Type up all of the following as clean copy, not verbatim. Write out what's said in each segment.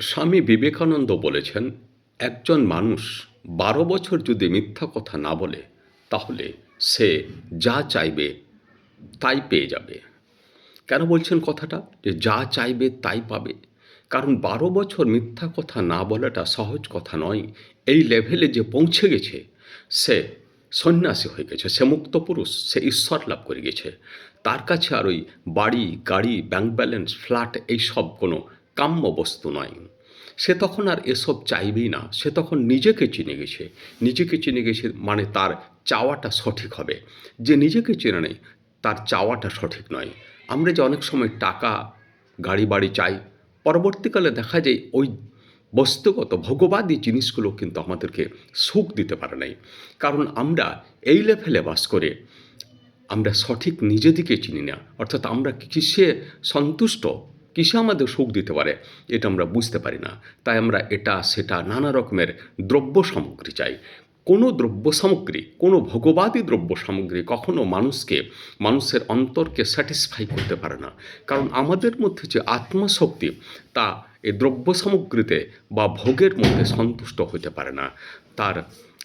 স্বামী বিবেকানন্দ বলেছেন, একজন মানুষ ১২ বছর যদি মিথ্যা কথা না বলে তাহলে সে যা চাইবে তাই পেয়ে যাবে। কেন বলছেন কথাটা যে যা চাইবে তাই পাবে? কারণ ১২ বছর মিথ্যা কথা না বলাটা সহজ কথা নয়। এই লেভেলে যে পৌঁছে গেছে সে সন্ন্যাসী হয়ে গেছে, সে মুক্ত পুরুষ, সে ঈশ্বর লাভ করে গেছে। তার কাছে আর ওই বাড়ি গাড়ি ব্যাংক ব্যালেন্স ফ্ল্যাট এইসব কোনো কাম্য বস্তু নয়। সে তখন আর এসব চাইবেই না, সে তখন নিজেকে চিনে গেছে। নিজেকে চিনে গেছে মানে তার চাওয়াটা সঠিক হবে। যে নিজেকে চেনে নেই তার চাওয়াটা সঠিক নয়। আমরা যে অনেক সময় টাকা গাড়ি বাড়ি চাই, পরবর্তীকালে দেখা যায় ওই বস্তুগত ভোগবাদী জিনিসগুলো কিন্তু আমাদেরকে সুখ দিতে পারে নাই। কারণ আমরা এই লেভেলে বাস করে আমরা সঠিক নিজেদিকে চিনি না। অর্থাৎ আমরা কিসে সন্তুষ্ট, কিসে আমাদের সুখ দিতে পারে এটা আমরা বুঝতে পারি না। তাই আমরা এটা সেটা নানা রকমের দ্রব্য সামগ্রী চাই। কোনো দ্রব্য সামগ্রী, কোনো ভোগবাদী দ্রব্য সামগ্রী কখনো মানুষের অন্তরকে স্যাটিসফাই করতে পারে না। কারণ আমাদের মধ্যে যে আত্মশক্তি তা এই দ্রব্য সামগ্রীতে বা ভোগের মধ্যে সন্তুষ্ট হতে পারে না। তার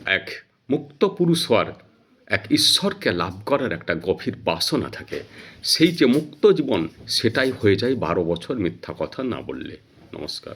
এক মুক্ত পুরুষ হওয়ার, এক ঈশ্বরকে লাভ করার একটা গভীর বাসনা থাকে। সেই যে মুক্ত জীবন সেটাই হয়ে যায় ১২ বছর মিথ্যা কথা না বললে। নমস্কার।